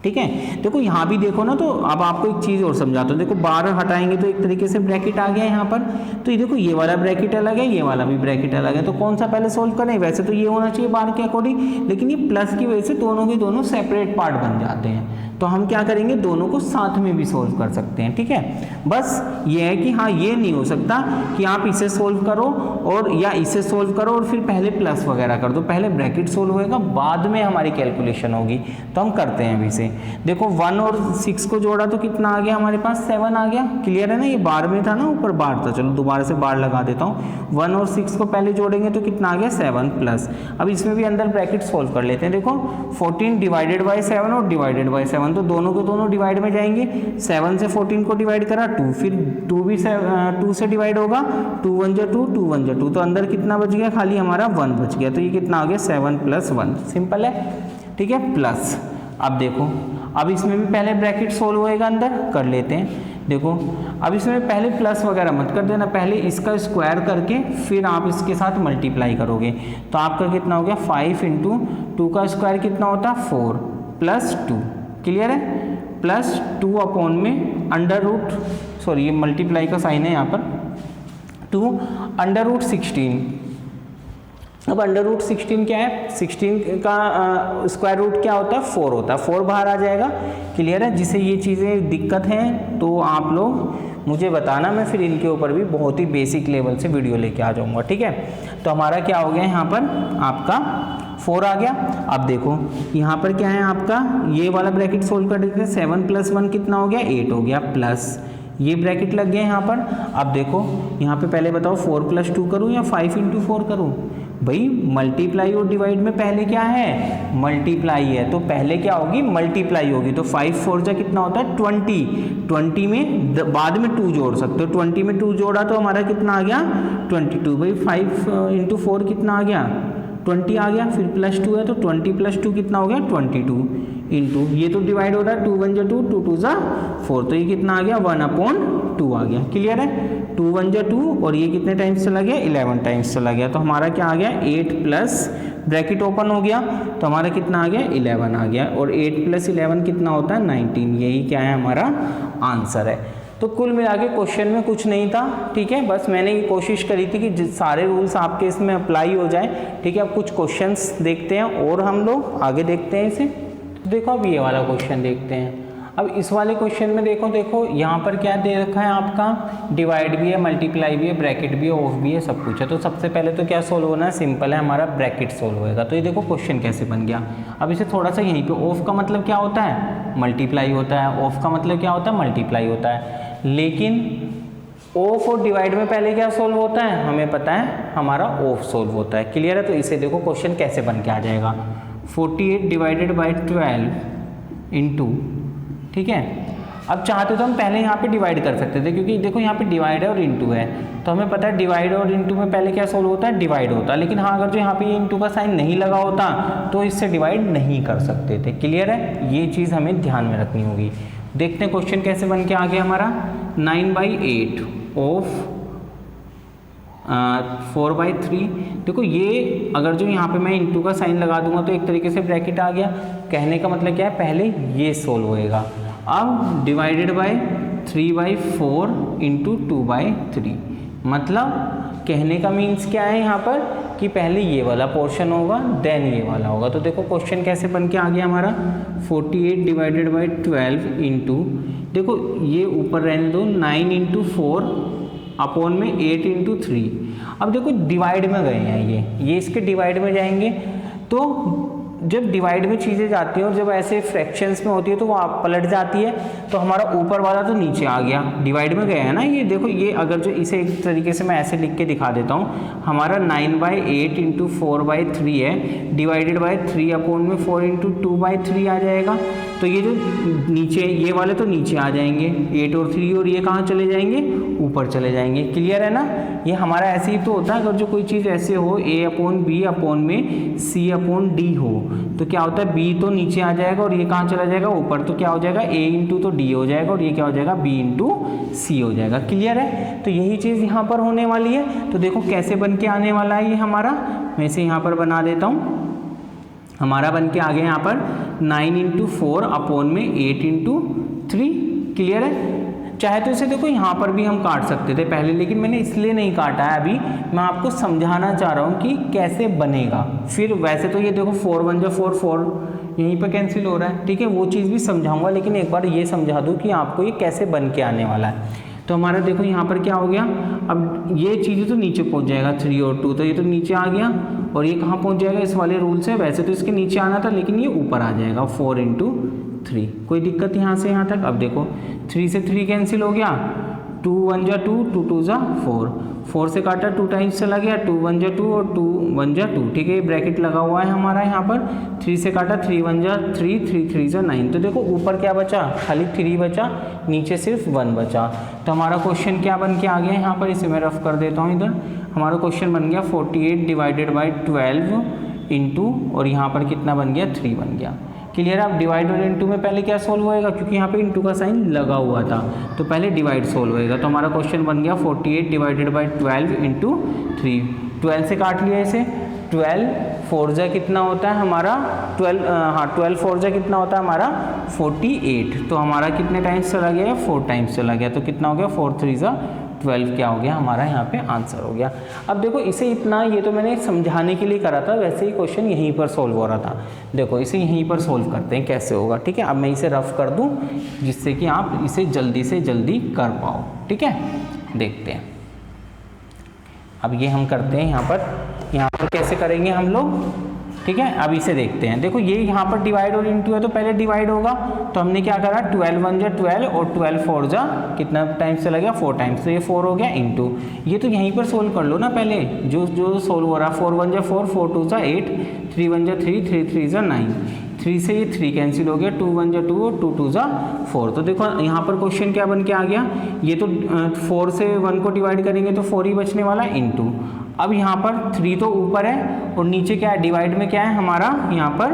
ठीक है, देखो यहाँ भी देखो ना, तो अब आपको एक चीज़ और समझाता हूँ। देखो बार हटाएंगे तो एक तरीके से ब्रैकेट आ गया यहाँ पर, तो ये देखो ये वाला ब्रैकेट अलग है, ये वाला भी ब्रैकेट अलग है, तो कौन सा पहले सोल्व करें? वैसे तो ये होना चाहिए बार के अकॉर्डिंग, लेकिन ये प्लस की वजह से दोनों के दोनों सेपरेट पार्ट बन जाते हैं, तो हम क्या करेंगे, दोनों को साथ में भी सोल्व कर सकते हैं। ठीक है, बस ये है कि हाँ, ये नहीं हो सकता कि आप इसे सोल्व करो और या इसे सोल्व करो और फिर पहले प्लस वगैरह कर दो, पहले ब्रैकेट सोल्व होएगा, बाद में हमारी कैलकुलेशन होगी। तो हम करते हैं अभी से। देखो 1 और 6 को जोड़ा तो कितना आ गया हमारे पास? 7 आ गया। क्लियर है ना? ये बार में था ना, ऊपर बार था, चलो दोबारा से बार लगा देता हूँ। 1 और 6 को पहले जोड़ेंगे तो कितना आ गया? 7 प्लस। अब इसमें भी अंदर ब्रैकेट सोल्व कर लेते हैं। देखो 14 डिवाइडेड बाई 7 और डिवाइडेड बाई 7, तो दोनों के दोनों डिवाइड में जाएंगे। 7 से 14 को डिवाइड करा 2, फिर 2 भी 2 से डिवाइड होगा, 2 1 जा 2, 2 1 जा 2, तो अंदर कितना बच गया? खाली हमारा 1 बच गया। तो ये कितना आ गया? 7 प्लस 1। सिंपल है, ठीक है, प्लस। अब देखो, अब इसमें भी पहले ब्रैकेट सोल्व होएगा, अंदर कर लेते हैं। देखो अब इसमें पहले प्लस वगैरह मत कर देना, पहले इसका स्क्वायर करके फिर आप इसके साथ मल्टीप्लाई करोगे, तो आपका कितना हो गया? 5 इंटू 2 का स्क्वायर कितना होता है? 4 प्लस 2। क्लियर है? प्लस 2 अपॉन में अंडर रूट, सॉरी ये मल्टीप्लाई का साइन है यहाँ पर, 2 अंडर रूट 16। अब अंडर रूट 16 क्या है? 16 का स्क्वायर रूट क्या होता है? 4 होता है, 4 बाहर आ जाएगा। क्लियर है? जिसे ये चीज़ें दिक्कत हैं तो आप लोग मुझे बताना, मैं फिर इनके ऊपर भी बहुत ही बेसिक लेवल से वीडियो लेके आ जाऊंगा। ठीक है, तो हमारा क्या हो गया यहाँ पर? आपका 4 आ गया। अब देखो यहाँ पर क्या है आपका? ये वाला ब्रैकेट सोल्व कर देते हैं। 7 प्लस 1 कितना हो गया? 8 हो गया, प्लस ये ब्रैकेट लग गया यहाँ पर। अब देखो यहाँ पे पहले बताओ 4 प्लस 2 करूँ या 5 इंटू 4 करूँ? भाई मल्टीप्लाई और डिवाइड में पहले क्या है? मल्टीप्लाई है, तो पहले क्या होगी? मल्टीप्लाई होगी। तो 5 4 जा कितना होता है? 20। 20 में बाद में 2 जोड़ सकते हो, 20 में 2 जोड़ा तो हमारा कितना आ गया? 22। भाई 5 इंटू 4 कितना आ गया? 20 आ गया, फिर प्लस 2 है तो 20 प्लस 2 कितना हो गया? 22 इंटू ये तो डिवाइड हो रहा है, 2 1 जा 2, 2 2 जा 4, तो ये कितना आ गया? 1/2 आ गया। क्लियर है? 2 1 जा 2 और ये कितने टाइम्स चला गया? 11 टाइम्स चला गया। तो हमारा क्या आ गया? 8 प्लस ब्रैकेट ओपन हो गया, तो हमारा कितना आ गया? 11 आ गया, और 8 प्लस 11 कितना होता है? 19। यही क्या है? हमारा आंसर है। तो कुल मिला के क्वेश्चन में कुछ नहीं था। ठीक है, बस मैंने ये कोशिश करी थी कि सारे रूल्स आपके इसमें अप्लाई हो जाए। ठीक है, अब कुछ क्वेश्चंस देखते हैं और हम लोग आगे देखते हैं इसे। तो देखो अब ये वाला क्वेश्चन देखते हैं। अब इस वाले क्वेश्चन में देखो यहाँ पर क्या दे रखा है आपका? डिवाइड भी है, मल्टीप्लाई भी है, ब्रैकेट भी है, ऑफ भी है, सब कुछ है। तो सबसे पहले तो क्या सोल्व होना है? सिंपल है, हमारा ब्रैकेट सोल्व होएगा। तो ये देखो क्वेश्चन कैसे बन गया। अब इसे थोड़ा सा यहीं पे, ऑफ का मतलब क्या होता है? मल्टीप्लाई होता है। ऑफ का मतलब क्या होता है? मल्टीप्लाई होता है। लेकिन ऑफ और डिवाइड में पहले क्या सोल्व होता है? हमें पता है, हमारा ऑफ सोल्व होता है। क्लियर है? तो इसे देखो क्वेश्चन कैसे बन के आ जाएगा। 48 डिवाइडेड बाई 12 इंटू, ठीक है, अब चाहते तो हम पहले यहाँ पे डिवाइड कर सकते थे, क्योंकि देखो यहाँ पे डिवाइड है और इंटू है, तो हमें पता है डिवाइड और इंटू में पहले क्या सोल्व होता है? डिवाइड होता है। लेकिन हाँ, अगर जो यहाँ पे इंटू का साइन नहीं लगा होता तो इससे डिवाइड नहीं कर सकते थे। क्लियर है? ये चीज़ हमें ध्यान में रखनी होगी। देखते हैं क्वेश्चन कैसे बन के आ गया हमारा। 9/8 ऑफ 4/3। देखो ये अगर जो यहाँ पे मैं इंटू का साइन लगा दूंगा तो एक तरीके से ब्रैकेट आ गया। कहने का मतलब क्या है? पहले ये सोल्व होएगा। अब डिवाइडेड बाय 3/4 इंटू 2/3, मतलब कहने का मीन्स क्या है यहाँ पर कि पहले ये वाला पोर्शन होगा देन ये वाला होगा। तो देखो क्वेश्चन कैसे बन के आ गया हमारा। 48 डिवाइडेड बाई 12 इंटू, देखो ये ऊपर रहने दो, 9 इंटू 4 अपॉन में 8 इंटू 3। अब देखो डिवाइड में गए हैं, ये इसके डिवाइड में जाएंगे। तो जब डिवाइड में चीज़ें जाती हैं और जब ऐसे फ्रैक्शंस में होती है तो वो आप पलट जाती है, तो हमारा ऊपर वाला तो नीचे आ गया, डिवाइड में गया है ना। ये देखो, ये अगर जो इसे एक तरीके से मैं ऐसे लिख के दिखा देता हूँ, हमारा 9/8 इंटू 4/3 है, डिवाइडेड बाई 3 अपॉन में 4 इंटू 2/3 आ जाएगा। तो ये जो नीचे ये वाले तो नीचे आ जाएंगे 8 और 3, और ये कहाँ चले जाएंगे, ऊपर चले जाएंगे। क्लियर है ना। ये हमारा ऐसे ही तो होता है, अगर जो कोई चीज़ ऐसे हो a/b/c/d हो तो क्या होता है, b तो नीचे आ जाएगा और ये कहाँ चला जाएगा, ऊपर। तो क्या हो जाएगा, a इंटू तो d हो जाएगा और ये क्या हो जाएगा, b इंटू c हो जाएगा। क्लियर है। तो यही चीज़ यहाँ पर होने वाली है। तो देखो कैसे बन के आने वाला है ये हमारा, मैं इसे यहाँ पर बना देता हूँ। हमारा बन के आ गया यहाँ पर 9 इंटू 4 अपॉन में 8 इंटू 3। क्लियर है। चाहे तो इसे देखो यहाँ पर भी हम काट सकते थे पहले, लेकिन मैंने इसलिए नहीं काटा है अभी, मैं आपको समझाना चाह रहा हूँ कि कैसे बनेगा। फिर वैसे तो ये देखो 4 1 जा 4 4 यहीं पर कैंसिल हो रहा है, ठीक है, वो चीज़ भी समझाऊंगा, लेकिन एक बार ये समझा दूँ कि आपको ये कैसे बन के आने वाला है। तो हमारा देखो यहाँ पर क्या हो गया, अब ये चीज़ें तो नीचे पहुँच जाएगा 3 और 2, तो ये तो नीचे आ गया और ये कहाँ पहुँच जाएगा, इस वाले रूल से। वैसे तो इसके नीचे आना था लेकिन ये ऊपर आ जाएगा 4 इंटू 3। कोई दिक्कत यहाँ से यहाँ तक। अब देखो 3 से 3 कैंसिल हो गया, 2 1 जा 2, 2 2 जा 4, 4 से काटा 2 टाइम्स चला गया, 2 1 जा 2 और 2 1 जा 2, ठीक है, ये ब्रैकेट लगा हुआ है हमारा यहाँ पर। 3 से काटा 3 1 जा 3, 3 3 जा 9। तो देखो ऊपर क्या बचा, खाली 3 बचा, नीचे सिर्फ 1 बचा। तो हमारा क्वेश्चन क्या बन के आ गया यहाँ पर, इसे मैं रफ कर देता हूँ इधर। हमारा क्वेश्चन बन गया 48 डिवाइडेड बाई 12 इंटू, और यहाँ पर कितना बन गया, 3 बन गया। क्लियर। आप डिवाइड और इनटू में पहले क्या सोल्व होएगा, क्योंकि यहाँ पे इनटू का साइन लगा हुआ था, तो पहले डिवाइड सोल्व होएगा। तो हमारा क्वेश्चन बन गया 48 डिवाइडेड बाई 12 इंटू 3। 12 से काट लिया इसे, 12 4 जा कितना होता है हमारा 12 4 जा कितना होता है हमारा 48। तो हमारा कितने टाइम्स चला गया, 4 टाइम्स चला गया। तो कितना हो गया, 4 3 जा 12 क्या हो गया हमारा यहाँ पे आंसर हो गया। अब देखो इसे इतना, ये तो मैंने समझाने के लिए करा था, वैसे ही क्वेश्चन यहीं पर सोल्व हो रहा था। देखो इसे यहीं पर सोल्व करते हैं कैसे होगा, ठीक है। अब मैं इसे रफ कर दूँ जिससे कि आप इसे जल्दी से जल्दी कर पाओ, ठीक है। देखते हैं अब ये हम करते हैं यहाँ पर कैसे करेंगे हम लोग, ठीक है। अब इसे देखते हैं। देखो ये यहाँ पर डिवाइड और इनटू है तो पहले डिवाइड होगा, तो हमने क्या करा, 12 1 जा 12 और 12 4 जा कितना टाइम्स चला गया, 4 टाइम्स। तो ये 4 हो गया इंटू, ये तो यहीं पर सोल्व कर लो ना पहले, जो सोल्व हो रहा है। 4 1 जा 4, 4 2 जा 8, 3 1 जा 3, 3 3 जा 9, 3 से ये 3 कैंसिल हो गया, 2 1 जा 2 और 2 2 जा 4। तो देखो यहाँ पर क्वेश्चन क्या बन के आ गया, ये तो 4 से 1 को डिवाइड करेंगे तो 4 ही बचने वाला है इंटू। अब यहाँ पर 3 तो ऊपर है और नीचे क्या है, डिवाइड में क्या है हमारा यहाँ पर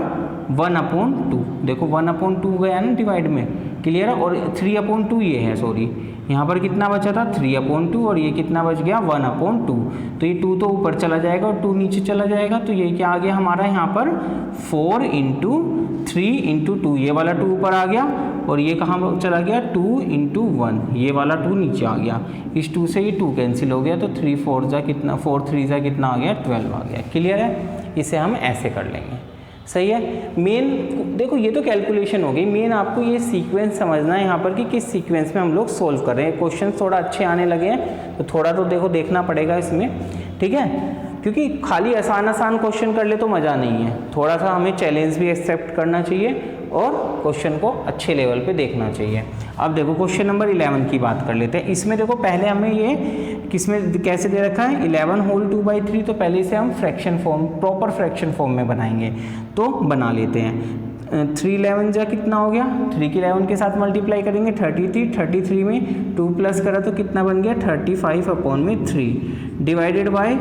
1/2। देखो 1/2 गया ना डिवाइड में, क्लियर है। और 3/2 ये है, सॉरी, यहाँ पर कितना बचा था 3/2 और ये कितना बच गया 1/2। तो ये 2 तो ऊपर चला जाएगा और 2 नीचे चला जाएगा। तो ये क्या आ गया हमारा यहाँ पर 4 इंटू 3 इंटू 2, ये वाला 2 ऊपर आ गया और ये कहाँ चला गया 2 इंटू 1, ये वाला 2 नीचे आ गया। इस 2 से ये 2 कैंसिल हो गया, तो 3 4 जा कितना, 4 3 जा कितना आ गया 12 आ गया। क्लियर है। इसे हम ऐसे कर लेंगे, सही है। मेन देखो ये तो कैलकुलेशन हो गई, मेन आपको ये सीक्वेंस समझना है यहाँ पर कि किस सीक्वेंस में हम लोग सोल्व कर रहे हैं। क्वेश्चन थोड़ा अच्छे आने लगे हैं तो थोड़ा तो देखो देखना पड़ेगा इसमें, ठीक है, क्योंकि खाली आसान क्वेश्चन कर ले तो मज़ा नहीं है, थोड़ा सा हमें चैलेंज भी एक्सेप्ट करना चाहिए और क्वेश्चन को अच्छे लेवल पे देखना चाहिए। अब देखो क्वेश्चन नंबर 11 की बात कर लेते हैं। इसमें देखो पहले हमें ये किसमें कैसे दे रखा है, 11 होल 2/3, तो पहले से हम fraction form, proper fraction form में बनाएंगे, तो बना लेते हैं। 3 11 जा कितना हो गया, 3 की 11 के साथ मल्टीप्लाई करेंगे 33, 33 में 2 प्लस करा तो कितना बन गया 35/3 डिवाइडेड बाय,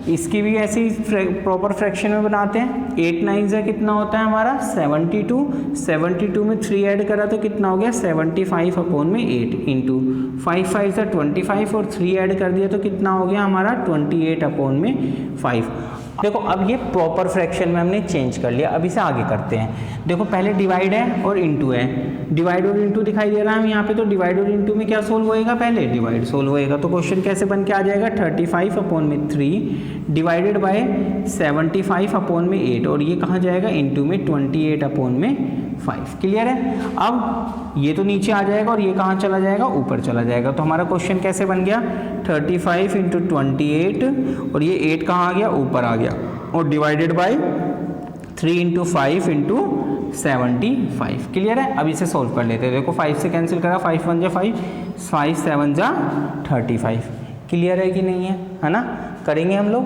इसकी भी ऐसे ही प्रॉपर फ्रैक्शन में बनाते हैं। 8 9 जा कितना होता है हमारा 72, 72 में 3 ऐड करा तो कितना हो गया 75/8 इंटू 5 5 जा 25 और 3 ऐड कर दिया तो कितना हो गया हमारा 28/5। देखो अब ये प्रॉपर फ्रैक्शन में हमने चेंज कर लिया। अब इसे आगे करते हैं। देखो पहले डिवाइड है और इनटू है, डिवाइड और इनटू दिखाई दे रहा है यहाँ पे, तो डिवाइड और इनटू में क्या सोल्व होएगा, पहले डिवाइड सोल्व होएगा। तो क्वेश्चन कैसे बन के आ जाएगा 35/3 डिवाइडेड बाय 75/8 और ये कहाँ जाएगा इनटू में 28/5। क्लियर है। अब ये तो नीचे आ जाएगा और ये कहाँ चला जाएगा, ऊपर चला जाएगा। तो हमारा क्वेश्चन कैसे बन गया 35 इंटू 28 और ये 8 कहाँ आ गया, ऊपर आ गया, और divided by 3 into 5 into 75। Clear है। अब इसे सोल्व कर लेते हैं। देखो 5 से कैंसिल करा, 5 1 जा 5, 5 7 जा 35। क्लियर है कि नहीं है ना, करेंगे हम लोग।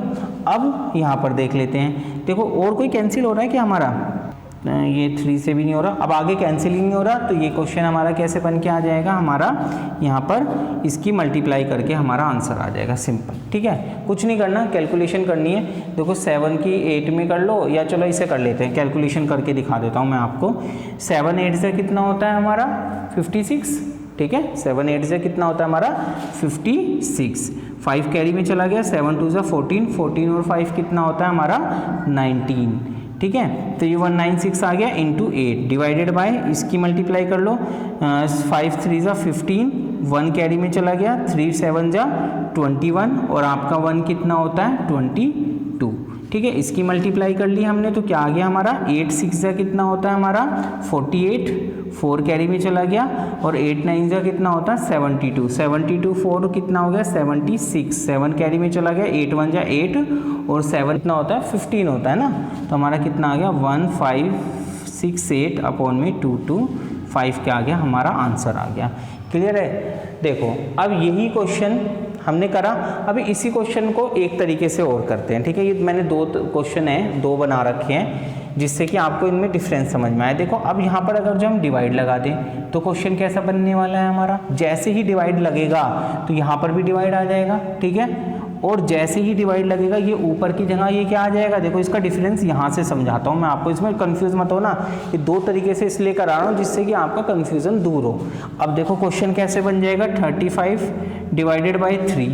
अब यहाँ पर देख लेते हैं। देखो और कोई कैंसिल हो रहा है क्या हमारा, ये 3 से भी नहीं हो रहा, अब आगे कैंसिलिंग नहीं हो रहा, तो ये क्वेश्चन हमारा कैसे बन के आ जाएगा, हमारा यहाँ पर इसकी मल्टीप्लाई करके हमारा आंसर आ जाएगा, सिंपल। ठीक है, कुछ नहीं करना, कैलकुलेशन करनी है। देखो 7 की 8 में कर लो, या चलो इसे कर लेते हैं, कैलकुलेशन करके दिखा देता हूँ मैं आपको। 7 8 से कितना होता है हमारा 56। ठीक है, 7 8 से कितना होता है हमारा 56। 5 कैरी में चला गया, 7 2 ज़ा 14, 14 और 5 कितना होता है हमारा 19। ठीक है, तो ये 196 आ गया इंटू 8 डिवाइडेड बाय, इसकी मल्टीप्लाई कर लो, 5 3 ज़ा 15, 1 कैरी में चला गया, 3 7 ज़ा 21 और आपका 1 कितना होता है 22। ठीक है, इसकी मल्टीप्लाई कर ली हमने, तो क्या आ गया हमारा 8 6 ज़ा कितना होता है हमारा 48, 4 कैरी में चला गया, और 8 9 ज़ा कितना होता है 72, 72 4 कितना हो गया 76, 7 कैरी में चला गया, 8 1 ज़ा 8 और 7 कितना होता है 15 होता है ना, तो हमारा कितना आ गया 1568 अपॉन में 225 क्या आ गया हमारा आंसर आ गया। क्लियर है। देखो अब यही क्वेश्चन हमने करा, अभी इसी क्वेश्चन को एक तरीके से और करते हैं। ठीक है, ये मैंने 2 क्वेश्चन हैं, 2 बना रखे हैं, जिससे कि आपको इनमें डिफरेंस समझ में आए। देखो अब यहाँ पर अगर जो हम डिवाइड लगा दें तो क्वेश्चन कैसा बनने वाला है हमारा, जैसे ही डिवाइड लगेगा तो यहाँ पर भी डिवाइड आ जाएगा। ठीक है, और जैसे ही डिवाइड लगेगा ये ऊपर की जगह ये क्या आ जाएगा। देखो इसका डिफरेंस यहाँ से समझाता हूँ मैं आपको, इसमें कंफ्यूज मत हो ना, ये 2 तरीके से इसलिए करा रहा हूँ जिससे कि आपका कंफ्यूजन दूर हो। अब देखो क्वेश्चन कैसे बन जाएगा, 35 डिवाइडेड बाई 3।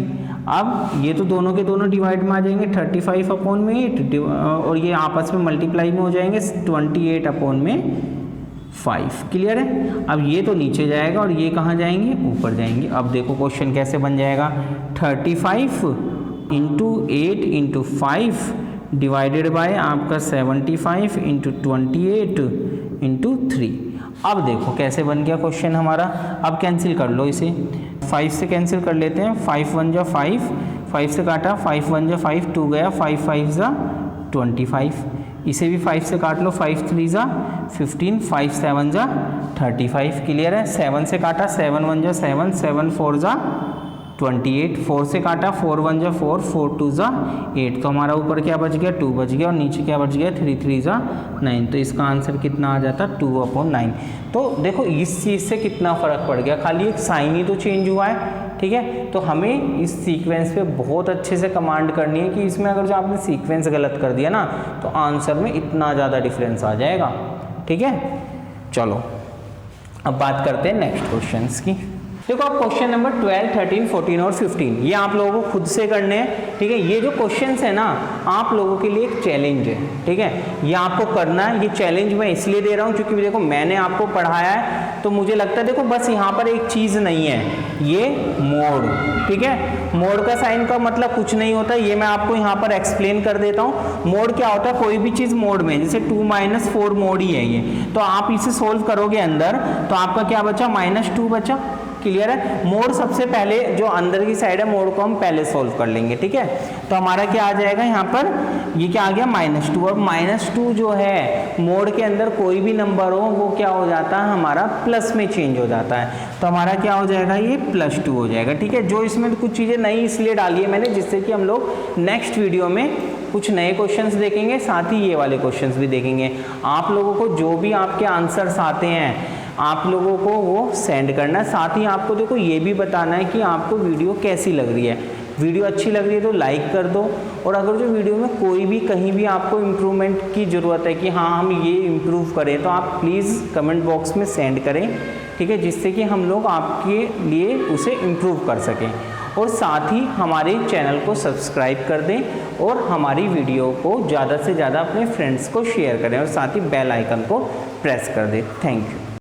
अब ये तो दोनों के दोनों डिवाइड में आ जाएंगे, 35 अपॉन में 8 और ये आपस में मल्टीप्लाई में हो जाएंगे 28 अपॉन में 5। क्लियर है। अब ये तो नीचे जाएगा और ये कहाँ जाएंगे, ऊपर जाएंगे। अब देखो क्वेश्चन कैसे बन जाएगा, 35 इंटू 8 इंटू 5 डिवाइडेड बाय आपका 75 इंटू 28 इंटू 3। अब देखो कैसे बन गया क्वेश्चन हमारा। अब कैंसिल कर लो इसे, 5 से कैंसिल कर लेते हैं, 5 1 जा 5, 5 से काटा, 5 1 जा 5, 2 गया, 5 5 जा 25, इसे भी 5 से काट लो, 5 3 जा 15, 5 7 जा 35। क्लियर है। 7 से काटा, 7 1 जा 7, 7 4 जा 28, 4 से काटा, 4 1 जा 4, 4 2 जा 8, तो हमारा ऊपर क्या बच गया 2 बच गया और नीचे क्या बच गया 3 3 जा 9, तो इसका आंसर कितना आ जाता 2/9। तो देखो इस चीज़ से कितना फ़र्क पड़ गया, खाली एक साइन ही तो चेंज हुआ है। ठीक है, तो हमें इस सीक्वेंस पे बहुत अच्छे से कमांड करनी है कि इसमें अगर जो आपने सीक्वेंस गलत कर दिया ना तो आंसर में इतना ज़्यादा डिफरेंस आ जाएगा। ठीक है, चलो अब बात करते हैं नेक्स्ट क्वेश्चंस की। देखो अब क्वेश्चन नंबर 12, 13, 14 और 15 ये आप लोगों को खुद से करने हैं। ठीक है, ये जो क्वेश्चंस है ना आप लोगों के लिए एक चैलेंज है। ठीक है, ये आपको करना है। ये चैलेंज मैं इसलिए दे रहा हूँ क्योंकि देखो मैंने आपको पढ़ाया है तो मुझे लगता है देखो बस यहाँ पर एक चीज़ नहीं है, ये मोड। ठीक है, मोड का साइन का मतलब कुछ नहीं होता, ये मैं आपको यहाँ पर एक्सप्लेन कर देता हूँ। मोड क्या होता है, कोई भी चीज़ मोड में, जैसे 2 - 4 मोड ही है ये, तो आप इसे सोल्व करोगे अंदर तो आपका क्या बचा -2 बचा। क्लियर है। मोड सबसे पहले जो अंदर की साइड है मोड को हम पहले सोल्व कर लेंगे। ठीक है, तो हमारा क्या आ जाएगा यहाँ पर, ये क्या आ गया -2, और -2 जो है मोड के अंदर कोई भी नंबर हो वो क्या हो जाता है हमारा प्लस में चेंज हो जाता है, तो हमारा क्या हो जाएगा ये +2 हो जाएगा। ठीक है, जो इसमें कुछ चीज़ें नई इसलिए डाली है मैंने जिससे कि हम लोग नेक्स्ट वीडियो में कुछ नए क्वेश्चंस देखेंगे, साथ ही ये वाले क्वेश्चंस भी देखेंगे। आप लोगों को जो भी आपके आंसर्स आते हैं आप लोगों को वो सेंड करना है। साथ ही आपको देखो ये भी बताना है कि आपको वीडियो कैसी लग रही है। वीडियो अच्छी लग रही है तो लाइक कर दो, और अगर जो वीडियो में कोई भी कहीं भी आपको इम्प्रूवमेंट की ज़रूरत है कि हाँ हम ये इम्प्रूव करें तो आप प्लीज़ कमेंट बॉक्स में सेंड करें। ठीक है, जिससे कि हम लोग आपके लिए उसे इम्प्रूव कर सकें। और साथ ही हमारे चैनल को सब्सक्राइब कर दें और हमारी वीडियो को ज़्यादा से ज़्यादा अपने फ्रेंड्स को शेयर करें और साथ ही बेल आइकन को प्रेस कर दें। Thank you.